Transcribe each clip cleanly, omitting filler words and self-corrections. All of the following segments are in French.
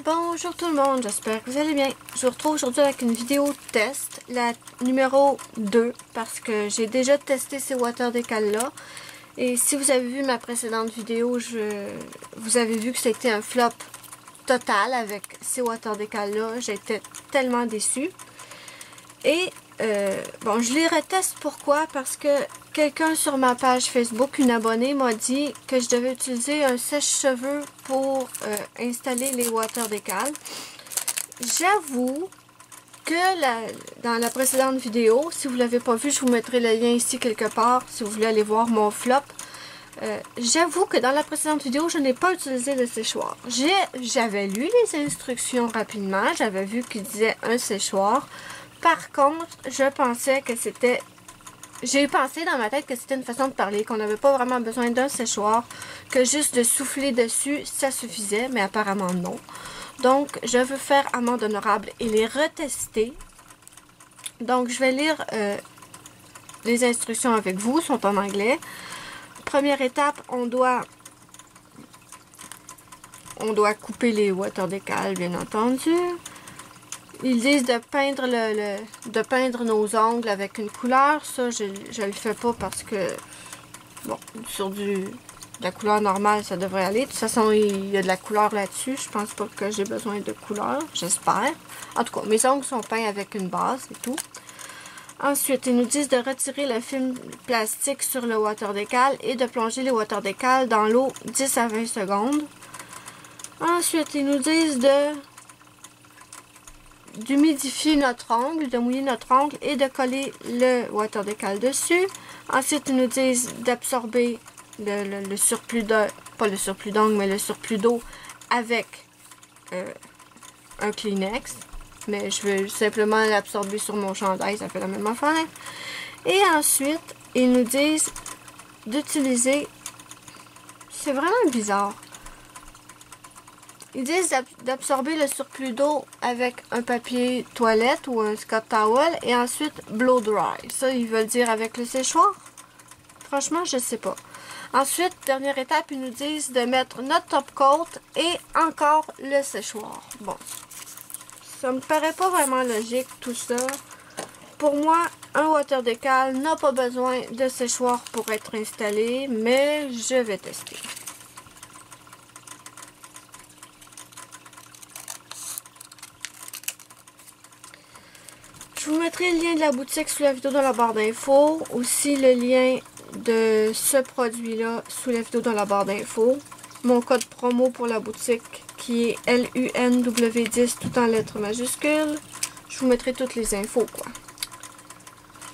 Bonjour tout le monde, j'espère que vous allez bien. Je vous retrouve aujourd'hui avec une vidéo test, la numéro 2, parce que j'ai déjà testé ces water decals là. Et si vous avez vu ma précédente vidéo, vous avez vu que c'était un flop total avec ces water decals là. J'étais tellement déçue. Et bon, je les reteste pourquoi? Parce que quelqu'un sur ma page Facebook, une abonnée, m'a dit que je devais utiliser un sèche-cheveux pour installer les water decals. J'avoue que dans la précédente vidéo, si vous ne l'avez pas vu, je vous mettrai le lien ici quelque part si vous voulez aller voir mon flop. J'avoue que dans la précédente vidéo, je n'ai pas utilisé le séchoir. J'avais lu les instructions rapidement, j'avais vu qu'il disait un séchoir. Par contre, je pensais que c'était... J'ai pensé dans ma tête que c'était une façon de parler, qu'on n'avait pas vraiment besoin d'un séchoir, que juste de souffler dessus, ça suffisait, mais apparemment non. Donc, je veux faire amende honorable et les retester. Donc, je vais lire les instructions avec vous, sont en anglais. Première étape, on doit couper les water decals, bien entendu. Ils disent de peindre nos ongles avec une couleur. Ça, je le fais pas parce que, bon, sur de la couleur normale, ça devrait aller. De toute façon, il y a de la couleur là-dessus. Je pense pas que j'ai besoin de couleur, j'espère. En tout cas, mes ongles sont peints avec une base et tout. Ensuite, ils nous disent de retirer le film plastique sur le water decal et de plonger les water decals dans l'eau 10 à 20 secondes. Ensuite, ils nous disent d'humidifier notre ongle, de mouiller notre ongle et de coller le water decal dessus. Ensuite, ils nous disent d'absorber le surplus d'eau, pas le surplus d'ongle, mais le surplus d'eau avec un Kleenex. Mais je vais simplement l'absorber sur mon chandail, ça fait la même affaire. Et ensuite, ils nous disent d'utiliser... C'est vraiment bizarre. Ils disent d'absorber le surplus d'eau avec un papier toilette ou un Scott Towel et ensuite blow dry. Ça, ils veulent dire avec le séchoir? Franchement, je sais pas. Ensuite, dernière étape, ils nous disent de mettre notre top coat et encore le séchoir. Bon, ça me paraît pas vraiment logique tout ça. Pour moi, un water decal n'a pas besoin de séchoir pour être installé, mais je vais tester. Je vous mettrai le lien de la boutique sous la vidéo dans la barre d'infos. Aussi le lien de ce produit-là sous la vidéo dans la barre d'infos. Mon code promo pour la boutique qui est LUNW10 tout en lettres majuscules. Je vous mettrai toutes les infos quoi.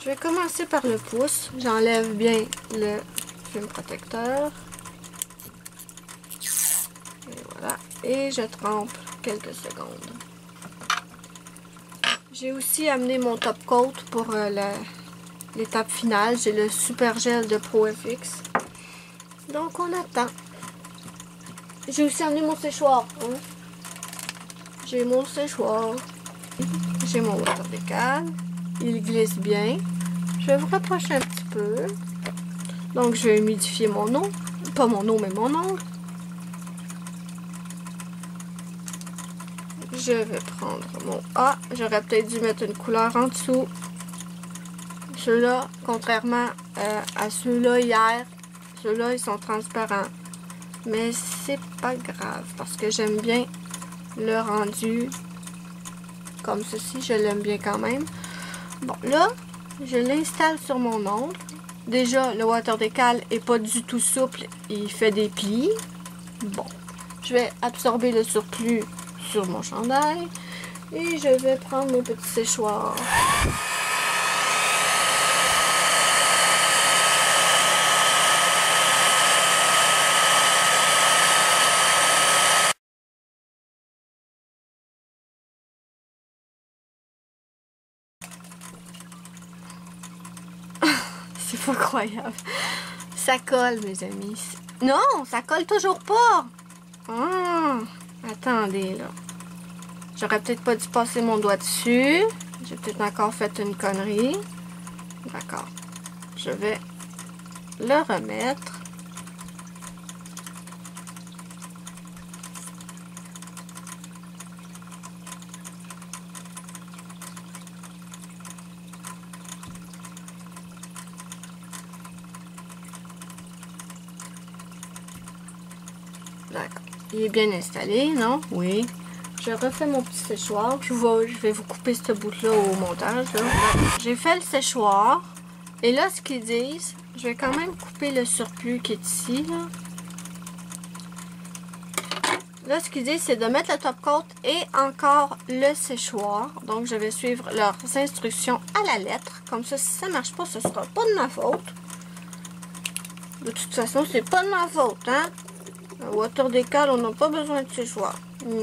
Je vais commencer par le pouce. J'enlève bien le film protecteur. Et voilà. Et je trempe quelques secondes. J'ai aussi amené mon top coat pour l'étape finale. J'ai le super gel de ProFX. Donc on attend. J'ai aussi amené mon séchoir. Hein? J'ai mon séchoir. J'ai mon water decal. Il glisse bien. Je vais vous rapprocher un petit peu. Donc je vais humidifier mon eau. Pas mon eau, mais mon ongle. Je vais prendre mon... Ah, j'aurais peut-être dû mettre une couleur en dessous. Ceux-là, contrairement à ceux-là hier, ceux-là, ils sont transparents. Mais c'est pas grave, parce que j'aime bien le rendu comme ceci. Je l'aime bien quand même. Bon, là, je l'installe sur mon ongle. Déjà, le water decal est pas du tout souple. Il fait des plis. Bon, je vais absorber le surplus sur mon chandail et je vais prendre mon petit séchoir. C'est pas croyable. Ça colle, mes amis. Non, ça colle toujours pas. Attendez, là. J'aurais peut-être pas dû passer mon doigt dessus. J'ai peut-être encore fait une connerie. D'accord. Je vais le remettre. il est bien installé, non? Oui. Je refais mon petit séchoir. Je vais vous couper ce bout-là au montage. J'ai fait le séchoir. Et là, ce qu'ils disent, je vais quand même couper le surplus qui est ici. Là, ce qu'ils disent, c'est de mettre le top coat et encore le séchoir. Donc, je vais suivre leurs instructions à la lettre. Comme ça, si ça ne marche pas, ce ne sera pas de ma faute. De toute façon, c'est pas de ma faute, hein? Un water décal, on n'a pas besoin de séchoir. Non.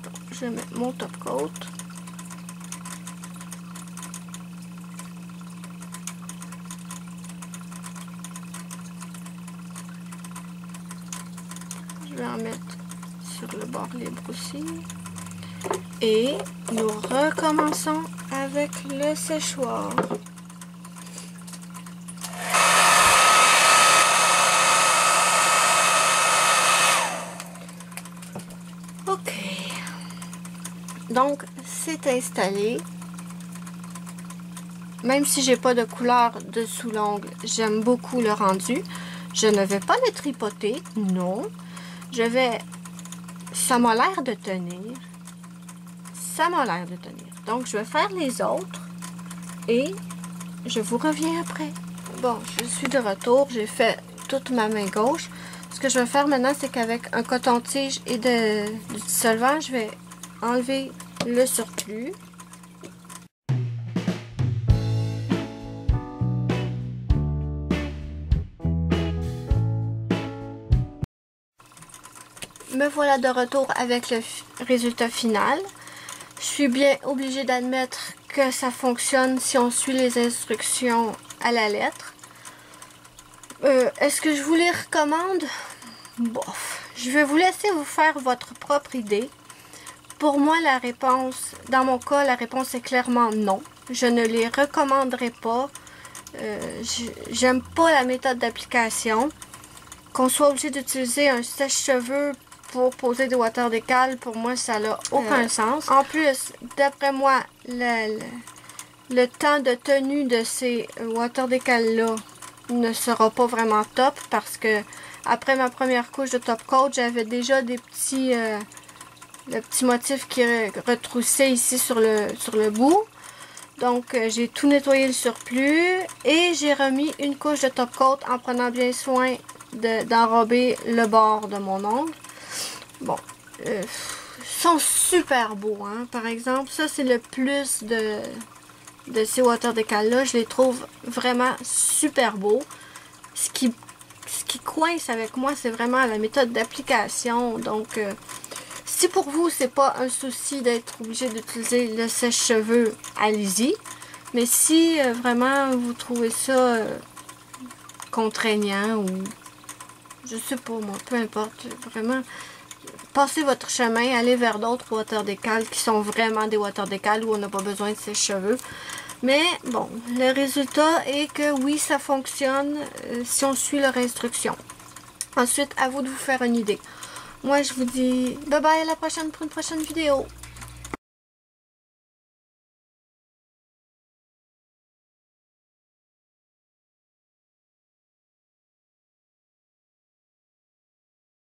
Donc, je vais mettre mon top coat. Je vais en mettre sur le bord libre aussi. Et nous recommençons avec le séchoir. Ok. Donc, c'est installé. Même si j'ai pas de couleur dessous l'ongle, j'aime beaucoup le rendu. Je ne vais pas le tripoter, non. Ça m'a l'air de tenir. Ça m'a l'air de tenir. Donc, je vais faire les autres. Et je vous reviens après. Bon, je suis de retour. J'ai fait toute ma main gauche. Ce que je vais faire maintenant, c'est qu'avec un coton-tige et du dissolvant, je vais enlever le surplus. Me voilà de retour avec le résultat final. Je suis bien obligée d'admettre que ça fonctionne si on suit les instructions à la lettre. Est-ce que je vous les recommande? Bof. Je vais vous laisser vous faire votre propre idée. Pour moi, la réponse, dans mon cas, la réponse est clairement non. Je ne les recommanderais pas. J'aime pas la méthode d'application. Qu'on soit obligé d'utiliser un sèche-cheveux pour poser des water décals, pour moi, ça n'a aucun sens. En plus, d'après moi, le temps de tenue de ces water décals-là ne sera pas vraiment top parce que après ma première couche de top coat, j'avais déjà des petits le petit motif qui retroussait ici sur le bout. Donc, j'ai tout nettoyé le surplus et j'ai remis une couche de top coat en prenant bien soin d'enrober le bord de mon ongle. Bon, ils sont super beaux, hein. Par exemple, ça c'est le plus de ces water décals là. Je les trouve vraiment super beaux. Ce qui coince avec moi, c'est vraiment la méthode d'application. Donc, si pour vous, c'est pas un souci d'être obligé d'utiliser le sèche-cheveux, allez-y. Mais si vraiment vous trouvez ça contraignant ou je sais pas moi, peu importe, vraiment, passez votre chemin, allez vers d'autres water décals qui sont vraiment des water décals où on n'a pas besoin de sèche-cheveux. Mais bon, le résultat est que oui, ça fonctionne si on suit leur instruction. Ensuite, à vous de vous faire une idée. Moi, je vous dis bye bye à la prochaine pour une prochaine vidéo.